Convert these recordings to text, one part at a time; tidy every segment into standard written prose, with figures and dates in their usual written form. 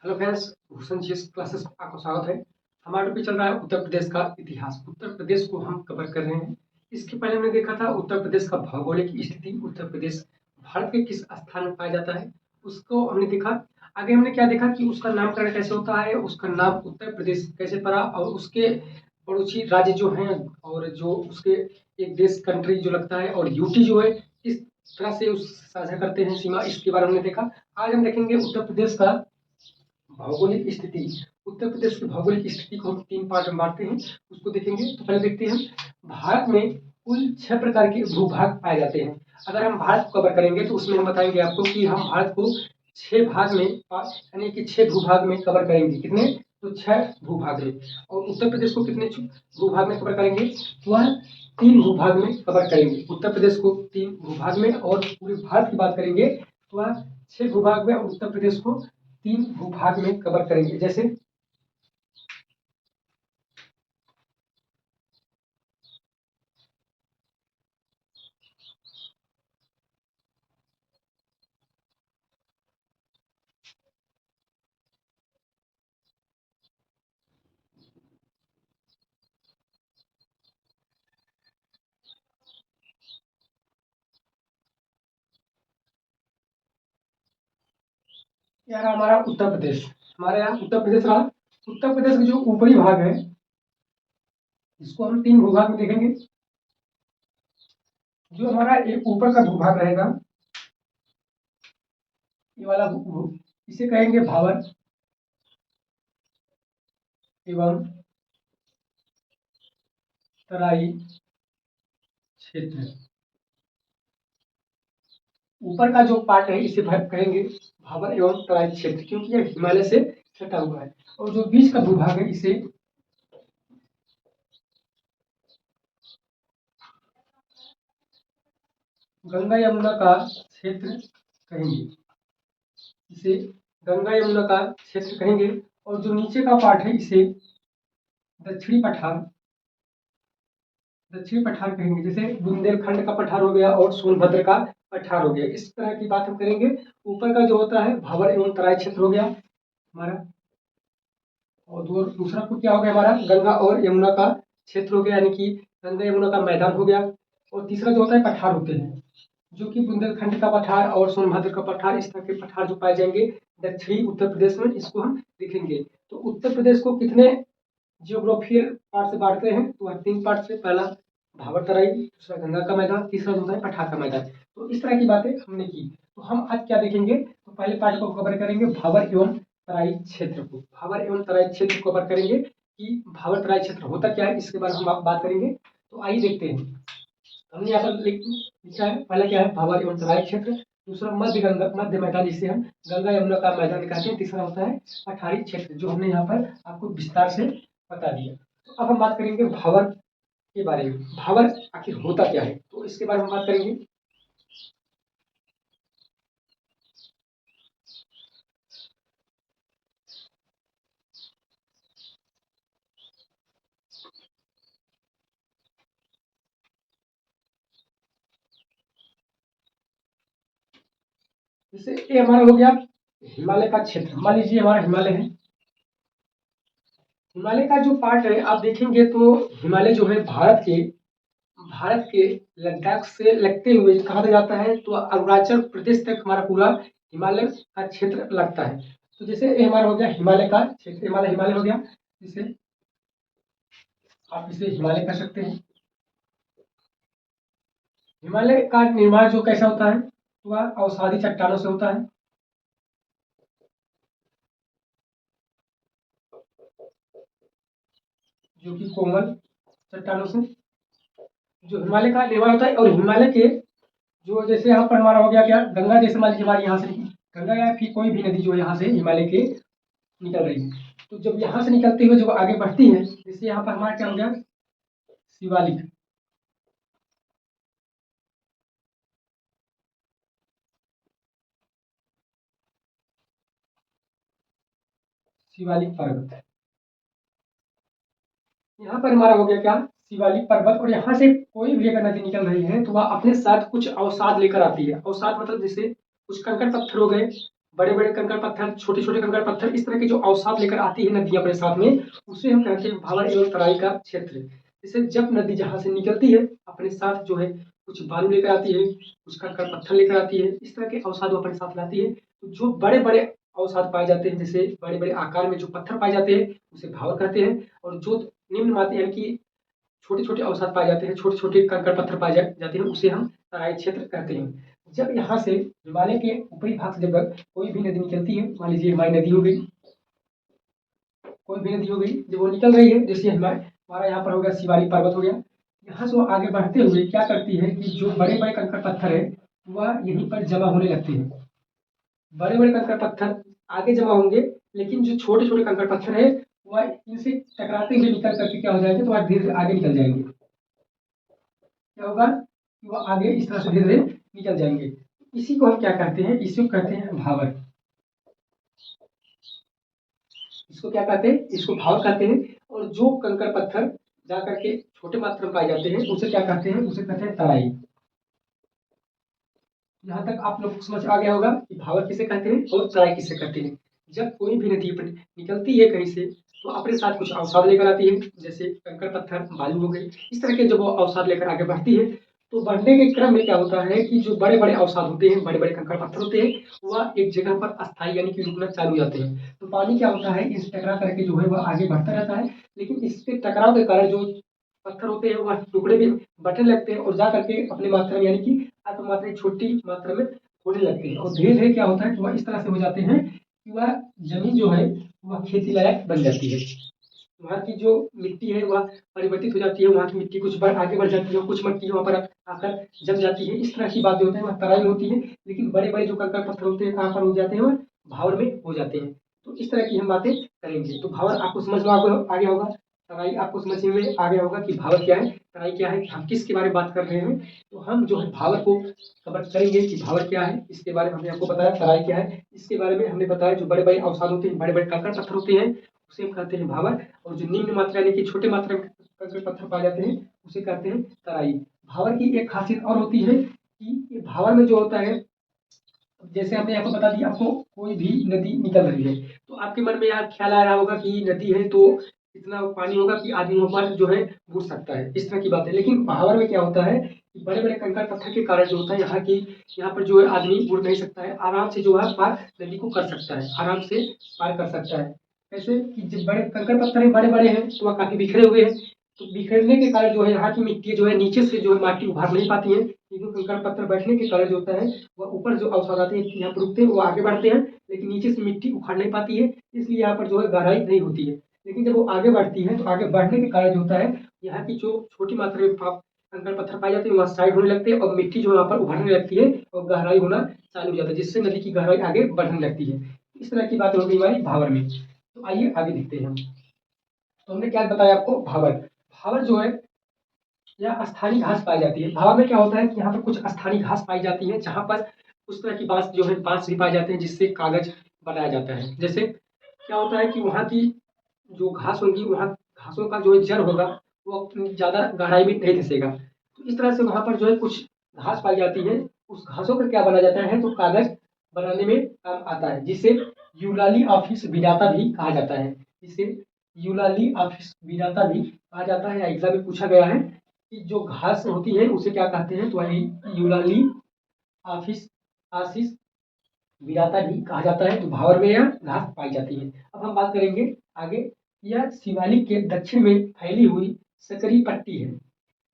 Hello friends, Bhushan ji classes में आपका स्वागत है। हमारा टॉपिक चल रहा है उत्तर प्रदेश का इतिहास। उत्तर प्रदेश को हम कवर कर रहे हैं। इसके पहले हमने देखा था उत्तर प्रदेश का भौगोलिक स्थिति, उत्तर प्रदेश भारत के किस स्थान में पाया जाता है, उसको हमने देखा। आगे हमने क्या देखा कि उसका नामकरण कैसे होता है, उसका नाम उत्तर प्रदेश कैसे पड़ा और उसके पड़ोसी राज्य जो हैं और जो उसके एक देश कंट्री जो लगता है और यूटी जो है किस तरह से उस साझा करते हैं सीमा, इसके बारे में हमने देखा। आज हम देखेंगे उत्तर प्रदेश का भौगोलिक स्थिति। उत्तर प्रदेश की भौगोलिक स्थिति को हम 3 पार्ट में बांटते हैं, उसको देखेंगे। तो पहले देखते हैं, भारत में कुल 6 प्रकार के भूभाग पाए जाते हैं। अगर हम भारत को कवर करेंगे तो उसमें हम बताएंगे आपको कि हम भारत को 6 भाग में यानी कि 6 भूभाग में कवर करेंगे। कितने? तो 6 भूभाग में। और उत्तर प्रदेश को कितने भूभाग में कवर करेंगे? तो वह 3 भूभाग में कवर करेंगे। उत्तर प्रदेश को 3 भूभाग में, और पूरे भारत की बात करेंगे तो वह 6 भूभाग में, और उत्तर प्रदेश को 3 भूभाग में कवर करेंगे। जैसे यार हमारा उत्तर प्रदेश, हमारे यहाँ उत्तर प्रदेश रहा। उत्तर प्रदेश का जो ऊपरी भाग है इसको हम 3 भूभाग में देखेंगे। जो हमारा एक ऊपर का भूभाग रहेगा, ये वाला इसे कहेंगे भावर एवं तराई क्षेत्र। ऊपर का जो पार्ट है इसे कहेंगे भावर एवं तराई क्षेत्र, क्योंकि यह हिमालय से सटा हुआ है। और जो बीच का भूभाग है इसे गंगा यमुना का क्षेत्र कहेंगे। इसे गंगा यमुना का क्षेत्र कहेंगे। और जो नीचे का पार्ट है इसे दक्षिणी पठार कहेंगे। जैसे बुंदेलखंड का पठार हो गया और सोनभद्र का पठार हो गया, इस तरह की बात हम करेंगे। ऊपर का जो होता है भावर एवं तराई क्षेत्र हो गया हमारा, और दूसरा को क्या हो गया हमारा गंगा और यमुना का क्षेत्र हो गया, यानी कि गंगा यमुना का मैदान हो गया। और तीसरा जो होता है पठार होते हैं, जो कि बुंदेलखंड का पठार और सोनभद्र का पठार, इस तरह के पठार जो पाए जाएंगे दक्षिणी उत्तर प्रदेश में, इसको हम देखेंगे। तो उत्तर प्रदेश को कितने जियोग्राफियल पार्ट से बांटते हैं? तो 3 पार्ट से। पहला भावर तराई, दूसरा गंगा का मैदान, तीसरा जो होता है पठार का मैदान। तो इस तरह की बातें हमने की। तो हम आज क्या देखेंगे? तो पहले पार्ट को कवर करेंगे भावर एवं तराई क्षेत्र को। भावर एवं तराई क्षेत्र को कवर करेंगे कि भावर तराई क्षेत्र होता क्या है, इसके बारे में हम बात करेंगे। तो आइए देखते हैं। हमने यहाँ पर लिखा है, पहला क्या है भावर एवं तराई क्षेत्र, दूसरा मध्य मैदान जिसे हम गंगा यमुना का मैदान कहते हैं, तीसरा होता है पठारी क्षेत्र, जो हमने यहाँ पर आपको विस्तार से बता दिया। तो अब हम बात करेंगे भावर के बारे में। भावर आखिर होता क्या है, तो इसके बारे में बात करेंगे। जैसे ये हमारा हो गया हिमालय का क्षेत्र। मान लीजिए हमारा हिमालय है। हिमालय का जो पार्ट है आप देखेंगे तो हिमालय जो है भारत के लद्दाख से लगते हुए कहा जाता है, तो अरुणाचल प्रदेश तक हमारा पूरा हिमालय का क्षेत्र लगता है। तो जैसे ये हमारा हो गया हिमालय का क्षेत्र, हिमालय हो गया। जिसे आप इसे हिमालय कह सकते हैं। हिमालय का निर्माण जो कैसा होता है, तो वह अवसादी चट्टानों से होता है। जो कि कोमल चट्टानों से जो हिमालय का निर्माण होता है। और हिमालय के जो जैसे यहाँ पर हमारा हो गया क्या गंगा, जैसे मान लीजिए हमारी यहाँ से गंगा या फिर कोई भी नदी जो यहाँ से हिमालय के निकल रही है, तो जब यहाँ से निकलते हुए जब आगे बढ़ती है, जैसे यहाँ पर हमारा क्या हो गया शिवालिक। शिवालिक पर्वत, यहाँ पर हमारा हो गया क्या शिवालिक पर्वत। और यहाँ से कोई भी अगर नदी निकल रही है तो वह अपने साथ कुछ अवसाद लेकर आती है। अवसाद मतलब जैसे कुछ कंकड़ पत्थर हो गए, बड़े बड़े कंकड़ पत्थर, छोटे छोटे कंकड़ पत्थर, इस तरह के जो अवसाद लेकर आती है नदियां अपने साथ में, उसे हम कहते हैं भावर एवं तराई का क्षेत्र। जैसे जब नदी जहां से निकलती है अपने साथ जो है कुछ बालू लेकर आती है, कुछ कंकड़ पत्थर लेकर आती है, इस तरह के अवसाद वो अपने साथ लाती है। तो जो बड़े बड़े अवसाद पाए जाते हैं, जैसे बड़े बड़े आकार में जो पत्थर पाए जाते हैं उसे भावर कहते हैं। और जो निम्न मात्रा यानी कि छोटे छोटे अवसाद पाए जाते हैं, छोटे छोटे कंकड़ पत्थर पाए जाते हैं, उसे हम तराई क्षेत्र कहते हैं। जब यहाँ से हिमालय के ऊपरी भाग से जब कोई भी नदी निकलती है, मान लीजिए हमारी नदी हो गई, कोई भी नदी हो गई, जब वो निकल रही है, जैसे हमारा यहाँ पर हो गया शिवालिक पर्वत हो गया, यहाँ से वो आगे बढ़ते हुए क्या करती है कि जो बड़े बड़े कंकड़ पत्थर है वह यहीं पर जमा होने लगते हैं। बड़े बड़े कंकड़ पत्थर आगे जमा होंगे, लेकिन जो छोटे छोटे कंकड़ पत्थर है वह इनसे टकराते हुए निकल करके क्या हो जाएंगे, तो वह धीरे धीरे आगे निकल जाएंगे। क्या होगा कि वह आगे इस तरह से धीरे धीरे निकल जाएंगे। इसी को हम क्या कहते हैं, इसी को कहते हैं भावर। इसको क्या कहते हैं, इसको भावर कहते हैं। और जो कंकड़ पत्थर जाकर के छोटे मात्रा में पाए जाते हैं उसे क्या कहते हैं, उसे कहते हैं तराई। यहाँ तक आप लोग को समझ आ गया होगा कि भावर किसे कहते हैं और तराई किसे कहते हैं। जब कोई भी नदी निकलती है कहीं से, तो अपने साथ कुछ अवसाद लेकर आती है, जैसे कंकड़ पत्थर, बालू हो गए, इस तरह के जब वो अवसाद लेकर आगे बढ़ती है, तो बढ़ने के क्रम में क्या होता है कि जो बड़े बड़े अवसाद होते हैं, बड़े बड़े कंकड़ पत्थर होते हैं, वह एक जगह पर अस्थायी यानी कि रुकना चालू हो जाते हैं। तो पानी क्या होता है, इस टकरा करके जो है वह आगे बढ़ता रहता है, लेकिन इसके टकराव के कारण जो पत्थर होते हैं वह टुकड़े में बंटने लगते हैं और जा करके अपनी मात्रा में यानी कि अल्प मात्रा छोटी मात्रा में होने लगते हैं। और धीरे धीरे क्या होता है कि वह इस तरह से हो जाते हैं कि वह जमीन जो है वह खेती लायक बन जाती है। वहाँ की जो मिट्टी है वह परिवर्तित हो जाती है, वहाँ की मिट्टी कुछ आगे बढ़ जाती है, कुछ मिट्टी वहाँ पर आकर जम जाती है। इस तरह की बात जो होती है वह तराई होती है। लेकिन बड़े बड़े जो कंकड़ पत्थर होते हैं कहाँ पर हो जाते हैं, वह भावर में हो जाते हैं। तो इस तरह की हम बातें करेंगे। तो भावर आपको समझ में आ गया होगा, तराई आपको समझ में आ गया होगा कि भावर क्या है, तराई क्या है, हम किसके बारे में बात कर रहे हैं। तो हम जो है भावर को कवर करेंगे कि भावर क्या है, इसके बारे में हमने आपको बताया। तराई क्या है इसके बारे में हमने बताया। जो बड़े बड़े अवसाद होते हैं, बड़े बड़े कंकड़ पत्थर होते हैं, उसे हम कहते हैं भावर। और जो निम्न मात्रा यानी कि छोटे मात्रा में कंकड़ पत्थर पाए जाते हैं उसे कहते हैं तराई। भावर की एक खासियत और होती है कि ये भावर में जो होता है, जैसे हमने आपको बता दिया, आपको कोई भी नदी निकल रही है तो आपके मन में यार ख्याल आ रहा होगा कि नदी है तो इतना पानी होगा कि आदमी ऊपर जो है घुस सकता है, इस तरह की बात है। लेकिन भावर में क्या होता है कि बड़े बड़े कंकड़ पत्थर के कारण जो होता है यहाँ पर जो है आदमी बुड़ नहीं सकता है, आराम से जो है पार नदी को कर सकता है, आराम से पार कर सकता है। कैसे कि जब बड़े कंकड़ पत्थर बड़े बड़े हैं तो वह काफी बिखरे हुए हैं, तो बिखरने के कारण जो है यहाँ की मिट्टी जो है नीचे से जो है माटी उभार नहीं पाती है, क्योंकि कंकड़ पत्थर बैठने के कारण जो होता है वह ऊपर जो अवसाद आते हैं यहाँ पर रुकते हैं, वो आगे बढ़ते हैं, लेकिन नीचे से मिट्टी उखाड़ नहीं पाती है, इसलिए यहाँ पर जो है गहराई नहीं होती है। लेकिन जब वो आगे बढ़ती है तो आगे बढ़ने के कारण जो होता है यहाँ की जो छोटी मात्रा में कंकड़ पत्थर पाए जाते हैं वहाँ साइड होने लगते हैं और मिट्टी जो यहाँ पर उभरने लगती है और गहराई होना चालू हो जाता है, जिससे नदी की गहराई आगे बढ़ने लगती है। इस तरह की बात हो गई हमारी भावर में। तो आइए आगे देखते हैं हम। तो हमने क्या बताया आपको, भावर। भावर जो है यहाँ स्थानीय घास पाई जाती है। भावर में क्या होता है कि यहाँ पर कुछ स्थानीय घास पाई जाती है, जहाँ पर उस तरह की बांस जो है बांस भी पाए जाते हैं जिससे कागज बनाया जाता है। जैसे क्या होता है कि वहाँ की जो घास होगी, वहाँ घासों का जो जड़ होगा वो अपनी ज्यादा गहराई में नहीं धंसेगा, तो इस तरह से वहाँ पर जो है कुछ घास पाई जाती है। उस घासों का क्या बना जाता है, तो कागज बनाने में काम आता है, जिसे यूलाली ऑफिस विधाता भी कहा जाता है। जिसे यूलाली ऑफिस विधाता भी कहा जाता है, या एग्जाम में पूछा गया है कि जो घास होती है उसे क्या कहते हैं, तो वही यूलाली ऑफिस आशीष विराता भी कहा जाता है। तो भावर में यह घास पाई जाती है। अब हम बात करेंगे आगे। यह शिवालिक के दक्षिण में फैली हुई सकरी पट्टी है।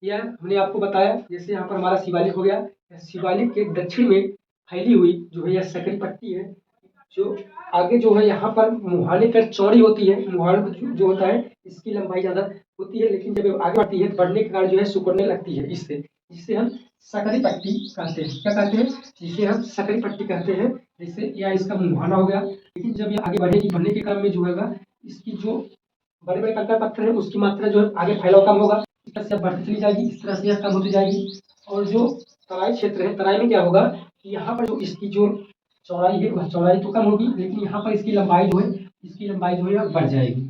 यह हमने आपको बताया, जैसे यहाँ पर हमारा शिवालिक हो गया, शिवालिक के दक्षिण में फैली हुई जो है यह सकरी पट्टी है। जो आगे जो है यहाँ पर मुहाने पर चौड़ी होती है, मुहाने जो होता है इसकी लंबाई ज्यादा होती है, लेकिन जब ये आगे बढ़ती है बढ़ने के कारण जो है सिकुड़ने लगती है, इससे जिसे हम सकरी पट्टी कहते हैं। क्या कहते हैं, जिसे हम सकरी पट्टी कहते हैं। जैसे या इसका मुहाना हो गया, लेकिन जब ये आगे बढ़ेगी, बढ़ने के क्रम में जो है इसकी जो बड़े बड़े कंकड़ पत्थर है उसकी मात्रा जो है आगे फैलाव कम होगा, इस तरह से बढ़ती चली जाएगी, इस तरह से यह कम होती जाएगी। और जो तराई क्षेत्र है, तराई में क्या होगा कि यहाँ पर जो इसकी जो चौड़ाई है वह चौड़ाई तो कम होगी, लेकिन यहाँ पर इसकी लंबाई जो है बढ़ जाएगी।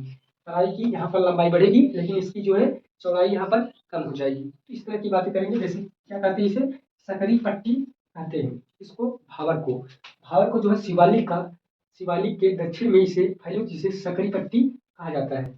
तराई की यहाँ पर लंबाई बढ़ेगी, लेकिन इसकी जो है चौड़ाई यहाँ पर कम हो जाएगी। इस तरह की बातें करेंगे। जैसे क्या कहते हैं इसे, सकरी पट्टी कहते हैं। इसको भावर को जो है शिवालिक के दक्षिण में इसे फैली हुई जिसे सकरी पट्टी कहा जाता है।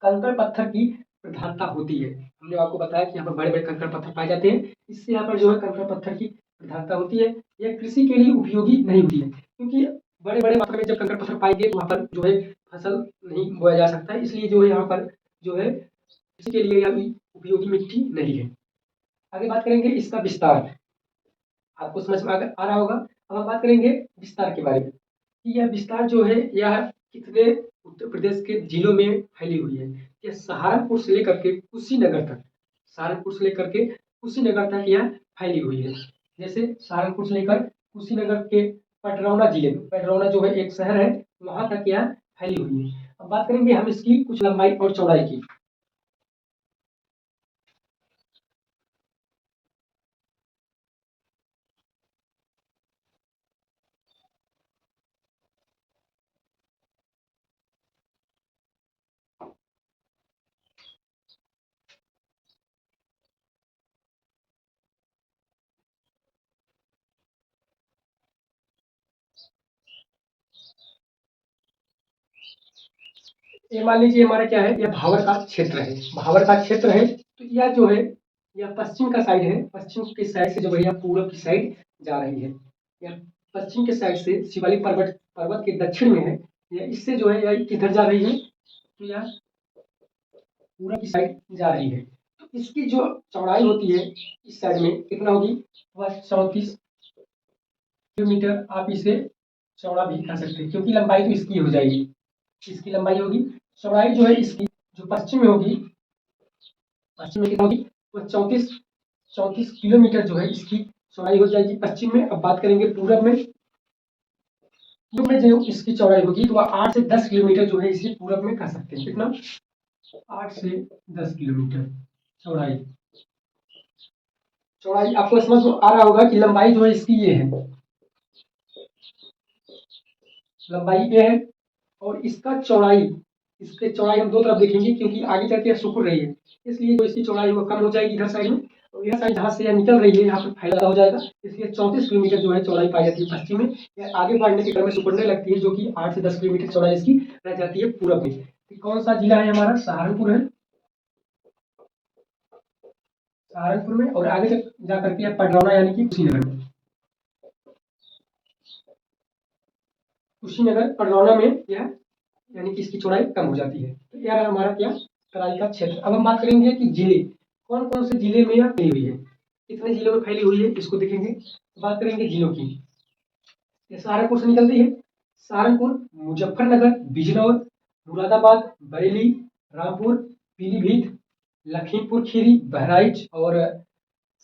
कंकड़ पत्थर की प्रधानता होती है। हमने आपको बताया कि यहाँ पर बड़े बड़े कंकड़ पत्थर पाए जाते हैं, इससे यहाँ पर जो है कंकड़ पत्थर की प्रधानता होती है। यह कृषि के लिए उपयोगी नहीं होती है, क्योंकि बड़े बड़े मात्रा में जब कंकड़ पत्थर पाएंगे तो वहाँ पर जो है फसल नहीं बोया जा सकता है, इसलिए जो है यहाँ पर जो है कृषि के लिए यह उपयोगी मिट्टी नहीं है। आगे बात करेंगे इसका विस्तार, आपको समझ में आ रहा होगा। अब हम बात करेंगे विस्तार के बारे में कि यह विस्तार जो है यह कितने उत्तर प्रदेश के जिलों में फैली हुई है। यह सहारनपुर से लेकर के कुशीनगर तक यह फैली हुई है। जैसे सहारनपुर से लेकर कुशीनगर के पटरौना जिले में, पटरौना जो है एक शहर है, वहां तक यह फैली हुई है। अब बात करेंगे हम इसकी कुछ लंबाई और चौड़ाई की। ये मान लीजिए हमारा क्या है, यह भावर का क्षेत्र है, भावर का क्षेत्र है। तो यह जो है यह पश्चिम का साइड है, पश्चिम की साइड से जो है यह पूर्व की साइड जा रही है। यह पश्चिम के साइड से शिवालिक पर्वत पर्वत के दक्षिण में है। यह इससे जो है यह किधर जा रही है, तो यह पूर्व की साइड जा रही है। तो इसकी जो चौड़ाई होती है इस साइड में कितना होगी, वह 34 किलोमीटर। आप इसे चौड़ा भी कह सकते हैं, क्योंकि लंबाई तो इसकी हो जाएगी, इसकी लंबाई होगी। चौड़ाई जो है इसकी जो पश्चिम में होगी, पश्चिम में कितना होगी, तो 34 किलोमीटर जो है इसकी चौड़ाई हो जाएगी पश्चिम में। अब बात करेंगे पूरब में, पूरब में जो इसकी चौड़ाई होगी तो वह 8 से 10 किलोमीटर जो है इसे पूरब में कह सकते हैं। कितना, 8 से 10 किलोमीटर चौड़ाई। चौड़ाई आपको समझ में आ रहा होगा कि लंबाई जो है इसकी ये है, लंबाई ये है, और इसका चौड़ाई, इसके चौड़ाई हम दो तरफ देखेंगे, क्योंकि आगे चल के सुकुड़ रही है, इसलिए जो इसकी चौड़ाई वो कम हो जाएगी इधर साइड में, और यह साइड जहाँ से यह निकल रही है यहाँ पर फैला हो जाएगा, इसलिए 34 किलोमीटर जो है चौड़ाई पाई जाती है पश्चिम में। यह आगे बढ़ने के क्रम में सुकुड़ने लगती है, जो कि 8 से 10 किलोमीटर चौड़ाई इसकी रह जाती है पूरब में। तो कौन सा जिला है हमारा, सहारनपुर है, सहारनपुर में, और आगे जा करके यह पडरौना यानी कि कुशीनगर में, कुशीनगर पडरौना में यह यानी कि इसकी चौड़ाई कम हो जाती है। तो यह हमारा क्या, तराई का क्षेत्र। अब हम बात करेंगे कि जिले, कौन कौन से जिले में यह फैली हुई है, कितने जिलों में फैली हुई है, इसको देखेंगे। बात करेंगे जिलों की, ये सहारनपुर से निकलती है, सहारनपुर, मुजफ्फरनगर, बिजनौर, मुरादाबाद, बरेली, रामपुर, पीलीभीत, लखीमपुर खीरी, बहराइच और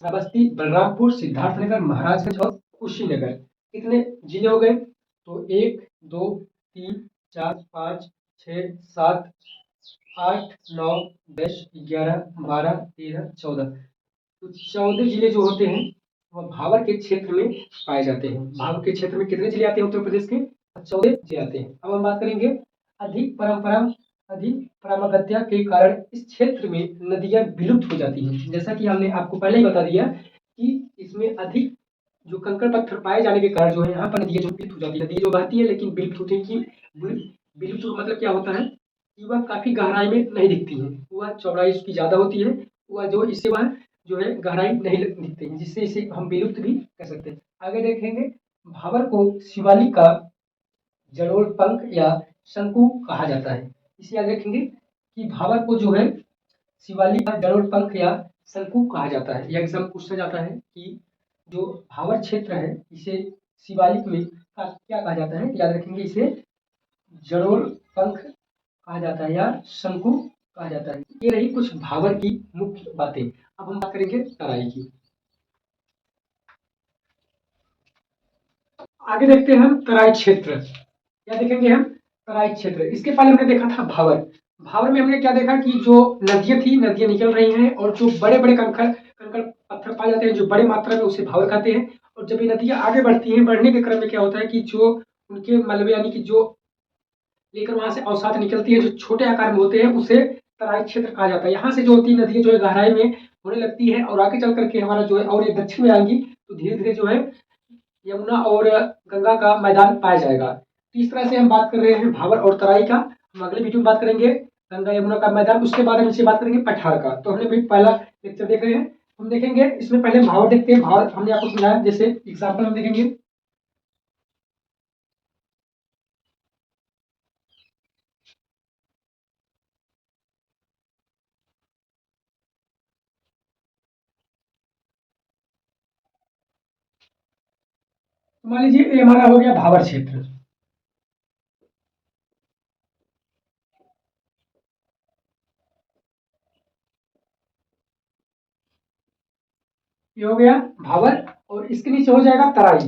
श्रावस्ती, बलरामपुर, सिद्धार्थनगर, महाराजगंज और कुशीनगर। कितने जिले हो गए, तो 1 2 3 4 5 6 7 8 9 10 11 12 13 14। तो 14 जिले जो होते हैं वह भावर के क्षेत्र में पाए जाते हैं। भावर के क्षेत्र में कितने जिले आते हैं उत्तर प्रदेश के, 14 जिले आते हैं। अब हम बात करेंगे अधिक परंपरा, अधिक परंपरागत्या के कारण इस क्षेत्र में नदियां विलुप्त हो जाती हैं। जैसा कि हमने आपको पहले ही बता दिया कि इसमें अधिक जो कंकड़ पत्थर पाए जाने के कारण जो है यहाँ पर नदियां जो विलुप्त हो जाती है, नदी जो बहती है लेकिन विलुप्त होती है। कि विलुप्त मतलब क्या होता है कि वह काफी गहराई में नहीं दिखती है, वह चौड़ाई उसकी ज्यादा होती है, वह जो इससे वह जो है गहराई नहीं दिखती है, जिससे इसे हम विलुप्त भी कर सकते हैं। आगे देखेंगे, भावर को शिवालिक का जलोढ़ पंख या शंकु कहा जाता है। इसे याद रखेंगे कि भावर को जो है शिवालिक का जलोढ़ पंख या शंकु कहा जाता है। यह एग्जाम पूछा जाता है कि जो भावर क्षेत्र है इसे शिवालिक में क्या कहा जाता है, याद रखेंगे इसे जलोढ़ पंख कहा जाता है या शंकु कहा जाता है। ये रही कुछ भावर की मुख्य बातें। अब हम बात करेंगे तराई की। आगे देखते हैं हम तराई क्षेत्र, क्या देखेंगे हम, तराई क्षेत्र। इसके पहले हमने देखा था भावर, भावर में हमने क्या देखा कि जो नदियां थी, नदियां निकल रही हैं, और जो बड़े बड़े कंकड़ कंकड़ पत्थर पाए जाते हैं जो बड़े मात्रा में, उसे भावर कहते हैं। और जब ये नदियां आगे बढ़ती हैं, बढ़ने के क्रम में क्या होता है कि जो उनके मलबे यानी कि जो लेकर वहां से अवसाद निकलती है जो छोटे आकार में होते हैं, उसे तराई क्षेत्र कहा जाता है। यहाँ से जो होती है नदियां जो है गहराई में होने लगती है, और आगे चल करके हमारा जो है और ये दक्षिण में आएंगी तो धीरे धीरे जो है यमुना और गंगा का मैदान पाया जाएगा। तो इस तरह से हम बात कर रहे हैं भाबर और तराई का। हम अगले वीडियो में बात करेंगे गंगा यमुना का मैदान, उसके बाद हम इसे बात करेंगे पठार का। तो हमने भी पहला लेक्चर देख रहे हैं, हम देखेंगे इसमें पहले भावर देखते हैं। भावर हमने आपको समझाया, जैसे एग्जाम्पल हम देखेंगे। मान लीजिए ये हमारा हो गया भावर क्षेत्र। ये हो गया भावर और इसके नीचे हो जाएगा तराई।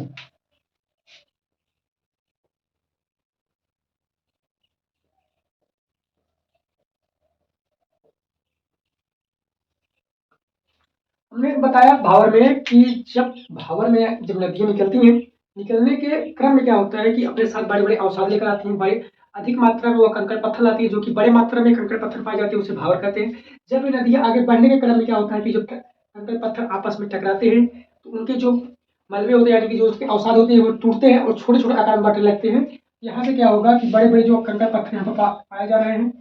हमने बताया भावर में कि जब भावर में जब नदियां निकलती हैं, निकलने के क्रम में क्या होता है कि अपने साथ बड़े बड़े अवसाद लेकर आती हैं, बड़े अधिक मात्रा में वह कंकड़ पत्थर लाती है, जो कि बड़े मात्रा में कंकड़ पत्थर पाए जाते हैं, उसे भावर कहते हैं। जब ये नदियां आगे बढ़ने के क्रम में क्या होता है कि जब कंकड़ पत्थर आपस में टकराते हैं तो उनके जो मलबे होते हैं, यानी कि जो उसके अवसाद होते हैं, वो टूटते हैं और छोटे छोटे आकार में बांटने लगते हैं। यहाँ से क्या होगा कि बड़े बड़े जो कंकड़ पत्थर यहाँ पर पाए जा रहे हैं,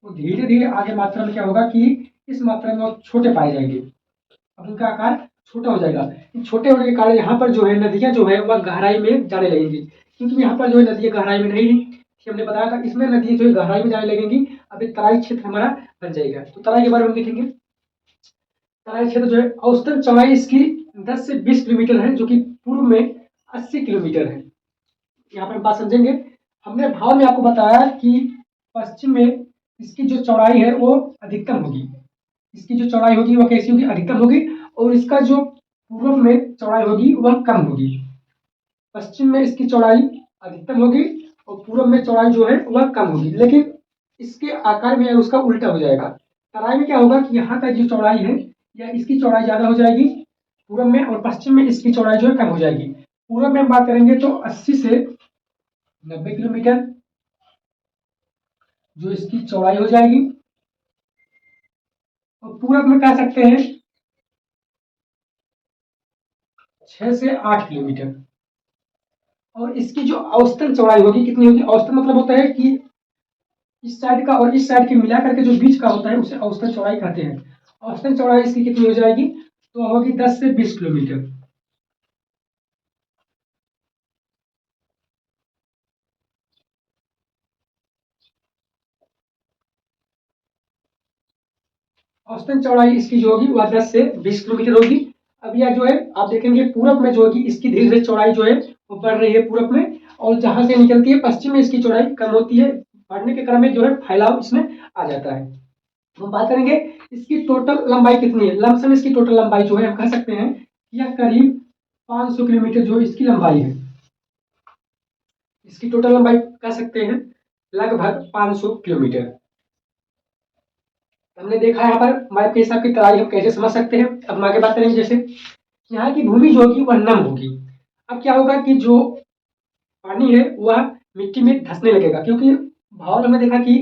वो धीरे धीरे आगे मात्रा में क्या होगा कि इस मात्रा में वो छोटे पाए जाएंगे, अब उनका आकार छोटा हो जाएगा। छोटे होने के कारण यहाँ पर जो है नदियां जो है वह गहराई में जाने लगेंगी, क्योंकि यहाँ पर जो है नदियां गहराई में नहीं थी, हमने बताया था। इसमें नदियां जो है गहराई में जाने लगेंगी। अब एक तराई क्षेत्र हमारा बन जाएगा। तो तराई के बारे में देखेंगे। तराई क्षेत्र जो है औसतन चौड़ाई इसकी 10 से 20 किलोमीटर है, जो कि पूर्व में 80 किलोमीटर है। यहाँ पर हम बात समझेंगे। हमने भाव में आपको बताया कि पश्चिम में इसकी जो चौड़ाई है वो अधिकतम होगी। इसकी जो चौड़ाई होगी वह कैसी होगी? अधिकतम होगी। और इसका जो पूर्व में चौड़ाई होगी वह कम होगी। पश्चिम में इसकी चौड़ाई अधिकतम होगी और पूर्व में चौड़ाई जो है वह कम होगी, लेकिन इसके आकार में उसका उल्टा हो जाएगा। तराई में क्या होगा कि यहाँ का जो चौड़ाई है या इसकी चौड़ाई ज्यादा हो जाएगी पूर्व में, और पश्चिम में इसकी चौड़ाई जो है कम हो जाएगी। पूर्व में हम बात करेंगे तो 80 से 90 किलोमीटर जो इसकी चौड़ाई हो जाएगी, और पूरब में कह सकते हैं 6 से 8 किलोमीटर। और इसकी जो औसतन चौड़ाई होगी कितनी होगी? औसतन मतलब होता है कि इस साइड का और इस साइड के मिला करके जो बीच का होता है उसे औसतन चौड़ाई कहते हैं। औसतन चौड़ाई इसकी कितनी हो जाएगी? तो होगी 10 से 20 किलोमीटर। औसतन चौड़ाई इसकी जो होगी वह 10 से 20 किलोमीटर होगी। अब यह जो है आप देखेंगे पूरब में जो होगी इसकी धीरे धीरे चौड़ाई जो है वो बढ़ रही है पूरब में, और जहां से निकलती है पश्चिम में इसकी चौड़ाई कम होती है। बढ़ने के क्रम में जो है फैलाव इसमें आ जाता है। हम बात करेंगे इसकी टोटल लंबाई कितनी है। लमसम इसकी टोटल लंबाई जो है हम कह सकते हैं यह करीब 500 किलोमीटर जो इसकी लंबाई है। इसकी टोटल लंबाई कह सकते हैं लगभग 500 किलोमीटर। हमने देखा यहाँ पर मैप के हिसाब की तराई हम कैसे समझ सकते हैं। अब हम आगे बात करेंगे। जैसे यहाँ की भूमि जो होगी वह नम होगी। अब क्या होगा कि जो पानी है वह मिट्टी में धंसने लगेगा, क्योंकि भाव हमने देखा कि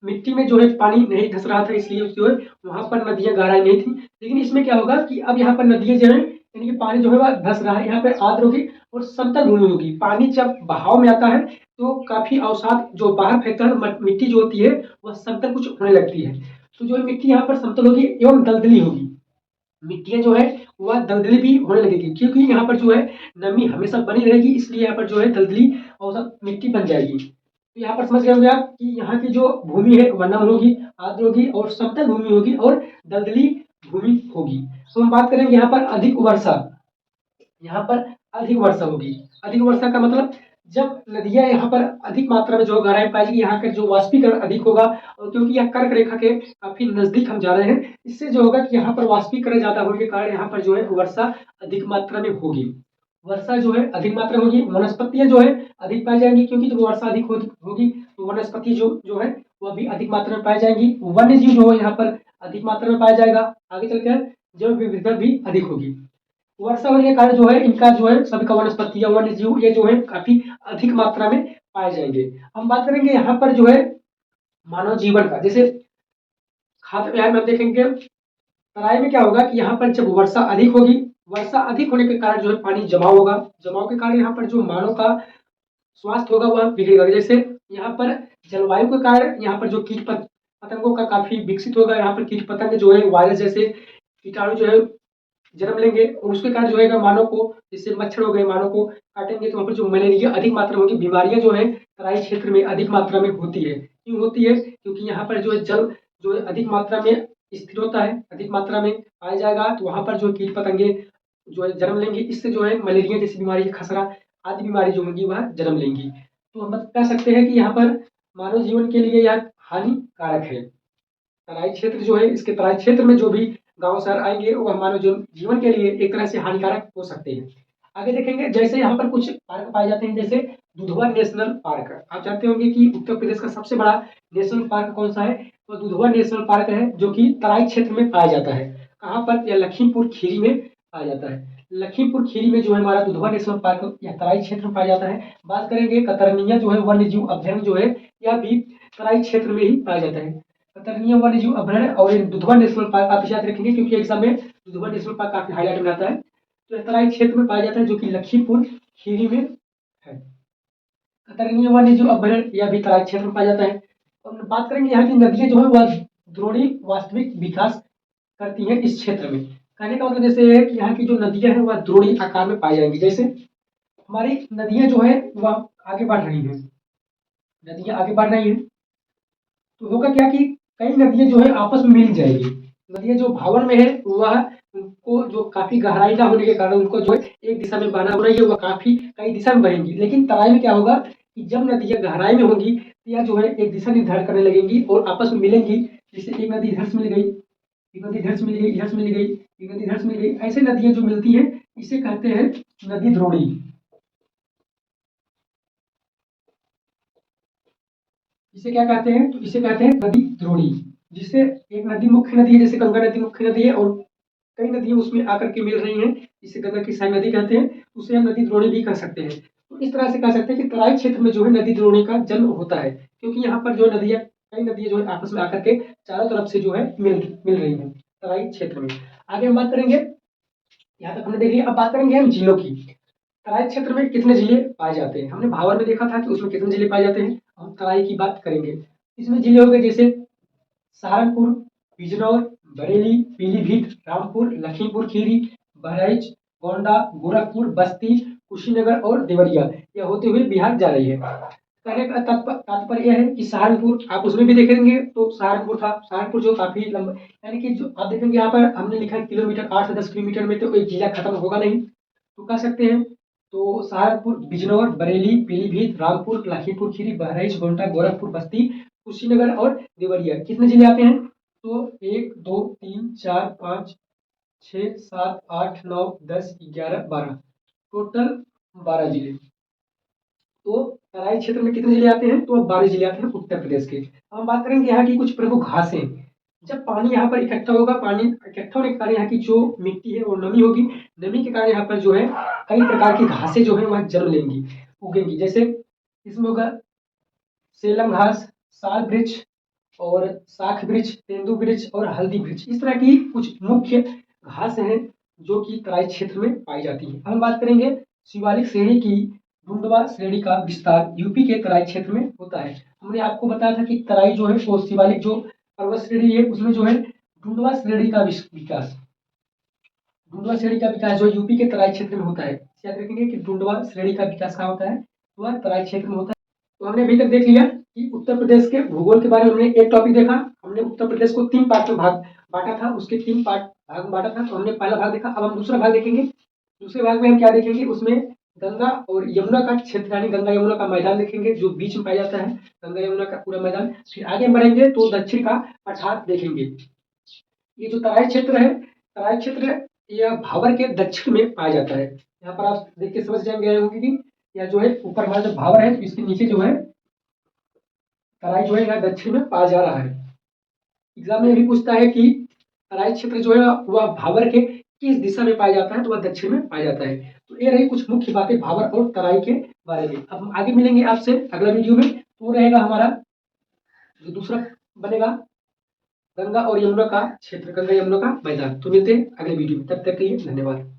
मिट्टी में जो है पानी नहीं धंस रहा था, इसलिए जो है वहां पर नदियां गहराई नहीं थी। लेकिन इसमें क्या होगा कि अब यहाँ पर नदियां जो है यानी कि पानी जो है वह धंस रहा है। यहाँ पर आर्द्र होगी और समतल भूमि होगी। पानी जब बहाव में आता है तो काफी अवसाद जो बाहर फेंकता है, मिट्टी जो होती है वह समतल कुछ होने लगती है। तो जो मिट्टी यहाँ पर समतल होगी एवं दलदली होगी। मिट्टियां जो है वह दलदली भी होने लगेगी, क्योंकि यहाँ पर जो है नमी हमेशा बनी रहेगी, इसलिए यहाँ पर जो है दलदली और मिट्टी बन जाएगी। तो यहाँ पर समझ गए होंगे आप कि यहाँ की जो भूमि है वह नम होगी, आर्द्र होगी और समतल भूमि होगी और दलदली भूमि होगी। तो हम बात करेंगे यहाँ पर अधिक वर्षा। यहाँ पर अधिक वर्षा होगी। अधिक वर्षा का मतलब जब नदियां यहाँ पर अधिक मात्रा में जो गहराई पाएगी, यहाँ का जो वाष्पीकरण अधिक होगा, और क्योंकि यह कर्क रेखा के काफी नजदीक हम जा रहे हैं, इससे जो होगा कि यहाँ पर वाष्पीकरण ज्यादा होने के कारण यहाँ पर जो है वर्षा अधिक मात्रा में होगी। वर्षा जो है अधिक मात्रा में होगी। वनस्पतियां जो है अधिक पाई जाएंगी, क्योंकि जब वर्षा अधिक होगी तो वनस्पति जो है वह भी अधिक मात्रा में पाई जाएंगी। वन्य जीव जो है यहाँ पर अधिक मात्रा में पाया जाएगा। आगे चलकर जैव विविधता भी अधिक होगी। वर्षा होने के कारण जो है इनका जो है सभी का वनस्पति या वन्य जीव ये जो है काफी अधिक मात्रा में पाए जाएंगे। हम बात करेंगे यहाँ पर जो है मानव जीवन का। जैसे खाद्य विहार में हम देखेंगे तराई में क्या होगा कि यहाँ पर जब वर्षा अधिक होगी वर्षा अधिक होने के कारण जो है पानी जमाव होगा, जमाव के कारण यहाँ पर जो मानव का स्वास्थ्य होगा वह बिगड़ेगा। जैसे यहाँ पर जलवायु के कारण यहाँ पर जो कीट पतंगों का काफी विकसित होगा, यहाँ पर कीट पतंग जो है वायरस जैसे कीटाणु जो है जन्म लेंगे, और उसके कारण जो है मानव को, जैसे मच्छर हो गए मानव को काटेंगे तो वहाँ पर जो मलेरिया अधिक मात्रा में होगी, बीमारियां जो है तराई क्षेत्र में अधिक मात्रा में होती है। क्यों होती है? क्योंकि यहाँ पर जो है जल जो है अधिक मात्रा में स्थिर होता है, अधिक मात्रा में पाया जाएगा, तो वहाँ पर जो कीट पतंगे जो है जन्म लेंगे, इससे जो है मलेरिया जैसी बीमारी, खसरा आदि बीमारी जो होंगी वह जन्म लेंगी। तो हम कह सकते हैं कि यहाँ पर मानव जीवन के लिए यह हानिकारक है। तराई क्षेत्र जो है, इसके तराई क्षेत्र में जो भी गांव शहर आएंगे वो मानव जीवन के लिए एक तरह से हानिकारक हो सकते हैं। आगे देखेंगे, जैसे यहाँ पर कुछ पार्क पाए जाते हैं, जैसे दुधवा नेशनल पार्क। आप जानते होंगे कि उत्तर प्रदेश का सबसे बड़ा नेशनल पार्क कौन सा है? तो दुधवा नेशनल पार्क है, जो कि तराई क्षेत्र में पाया जाता है। कहाँ पर? यह लखीमपुर खीरी में पाया जाता है। लखीमपुर खीरी में जो है हमारा दुधवा नेशनल पार्क यह तराई क्षेत्र में पाया जाता है। बात करेंगे कतरनिया जो है वन्य जीव अभ्यारण्य जो है, यह भी तराई क्षेत्र में ही पाया जाता है। कतरनिया वन्य जीव अभ्यारण्य और दुधवा नेशनल पार्क आप याद रखेंगे, क्योंकि एग्जाम में दुधवा नेशनल पार्क काफी हाईलाइट में आता है। तो तराई क्षेत्र में पाया जाता है, जो कि लखीमपुर खीरी में है। कतरनिया वन्य जीव अभ्यारण्य यह भी तराई क्षेत्र में पाया जाता है। और बात करेंगे यहाँ की नदियां जो है वह द्रोणी वास्तविक विकास करती है इस क्षेत्र में। कहने का मतलब जैसे है कि यहाँ की जो नदियां हैं वह द्रोणी आकार में पाई जाएंगी। जैसे हमारी नदियां जो है वह आगे बढ़ रही है, नदियां आगे बढ़ रही है, तो होगा क्या कि कई नदियां जो है आपस में मिल जाएगी। नदियां जो भावर में है वह उनको जो काफी गहराई ना होने के कारण उनको जो है एक दिशा में बहना हो रही है, वह काफी कई दिशा में बहेंगी। लेकिन तराई में क्या होगा कि जब नदियां गहराई में होंगी तो यह जो है एक दिशा निर्धारित करने लगेंगी और आपस में मिलेंगी। जैसे एक नदी इधर से मिल गई, एक नदी इधर से मिल गई, इधर से मिल गई, एक नदी इधर से मिल गई, ऐसे नदियां जो मिलती है इसे कहते हैं नदी द्रोणी। इसे क्या कहते हैं? तो इसे कहते हैं नदी द्रोणी। जिससे एक नदी मुख्य नदी है, जैसे गंगा नदी मुख्य नदी है और कई नदियां उसमें आकर के मिल रही हैं, जिसे गंगा की साई नदी कहते हैं, उसे हम नदी द्रोणी भी कह सकते हैं। तो इस तरह से कह सकते हैं कि तराई क्षेत्र में जो है नदी द्रोणी का जन्म होता है, क्योंकि यहाँ पर जो नदियां, कई नदियां जो है आपस में आकर के चारों तरफ से जो है मिल रही है तराई क्षेत्र में। आगे हम बात करेंगे, यहाँ तक हमने देख लिया। अब बात करेंगे हम जिलों की। तराई क्षेत्र में कितने जिले पाए जाते हैं? हमने भावर में देखा था कि उसमें कितने जिले पाए जाते हैं, हम तराई की बात करेंगे। इसमें जिले हो गए जैसे सहारनपुर, बिजनौर, बरेली, पीलीभीत, रामपुर, लखीमपुर खीरी, बहराइच, गोंडा, गोरखपुर, बस्ती, कुशीनगर और देवरिया, यह होते हुए बिहार जा रही है। कहने का तात्पर्य यह है कि सहारनपुर आप उसमें भी देखेंगे तो सहारनपुर था, सहारनपुर जो काफी लंबा, यानी कि जो आप देखेंगे यहाँ पर हमने लिखा है किलोमीटर, 8 से 10 किलोमीटर में तो एक जिला खत्म होगा नहीं, तो कह सकते हैं। तो सहारनपुर, बिजनौर, बरेली, पीलीभीत, रामपुर, लखीमपुर खीरी, बहराइच, गोंडा, गोरखपुर, बस्ती, कुशीनगर और देवरिया कितने जिले आते हैं? तो 1 2 3 4 5 6 7 8 9 10 11 12, टोटल 12 जिले। तो तराई क्षेत्र में कितने जिले आते हैं? तो अब 12 जिले आते हैं उत्तर प्रदेश के। अब हम बात करेंगे यहाँ की कुछ प्रमुख घासें। जब पानी यहाँ पर इकट्ठा होगा, पानी इकट्ठा होने के कारण यहाँ की जो मिट्टी है वो नमी होगी, नमी के कारण यहाँ पर जो है कई प्रकार की घासें जो है वह जन्म लेंगी, उगेंगी। जैसे इसमें होगा सेलम घास, साल वृक्ष और साख वृक्ष, तेंदु वृक्ष और हल्दी वृक्ष, इस तरह की कुछ मुख्य घास हैं जो कि तराई क्षेत्र में पाई जाती है। हम बात करेंगे शिवालिक श्रेणी की। डुंडवा श्रेणी का विस्तार यूपी के तराई क्षेत्र में होता है। हमने आपको बताया था कि तराई जो है वो शिवालिक जो पर्वत श्रेणी है उसमें जो है डुंडवा श्रेणी का विकास, डुंडवा श्रेणी का विकास जो यूपी के तराई क्षेत्र में होता है। याद रखेंगे कि डुंडवा श्रेणी का विकास कहाँ होता है? वह तराई क्षेत्र में होता है। तो हमने अभी तक देख लिया कि उत्तर प्रदेश के भूगोल के बारे में हमने एक टॉपिक देखा। हमने उत्तर प्रदेश को 3 पार्ट में भाग बांटा था, उसके 3 भाग में बांटा था। तो हमने पहला भाग देखा, अब हम दूसरा भाग देखेंगे। दूसरे भाग में हम क्या देखेंगे? उसमें गंगा और यमुना का क्षेत्र, यानी गंगा यमुना का मैदान देखेंगे जो बीच में पाया जाता है, गंगा यमुना का पूरा मैदान। फिर आगे बढ़ेंगे तो दक्षिण का पठार देखेंगे। ये जो तराई क्षेत्र है, तराई क्षेत्र यह भावर के दक्षिण में पाया जाता है। यहाँ पर आप देख के समझ जाएंगे होंगे कि यह जो है ऊपर हमारा जो भावर है, इसके नीचे जो है तराई जो है यहाँ दक्षिण में पाया जा रहा है। एग्जाम में भी पूछता है कि तराई क्षेत्र जो है वह भावर के किस दिशा में पाया जाता है, तो वह दक्षिण में पाया जाता है। तो ये रही कुछ मुख्य बातें भावर और तराई के बारे में। अब हम आगे मिलेंगे आपसे अगला वीडियो में, तो रहेगा हमारा जो दूसरा बनेगा गंगा और यमुना का क्षेत्र, गंगा यमुना का मैदान। तो मिलते हैं अगले वीडियो में, तब तक के लिए धन्यवाद।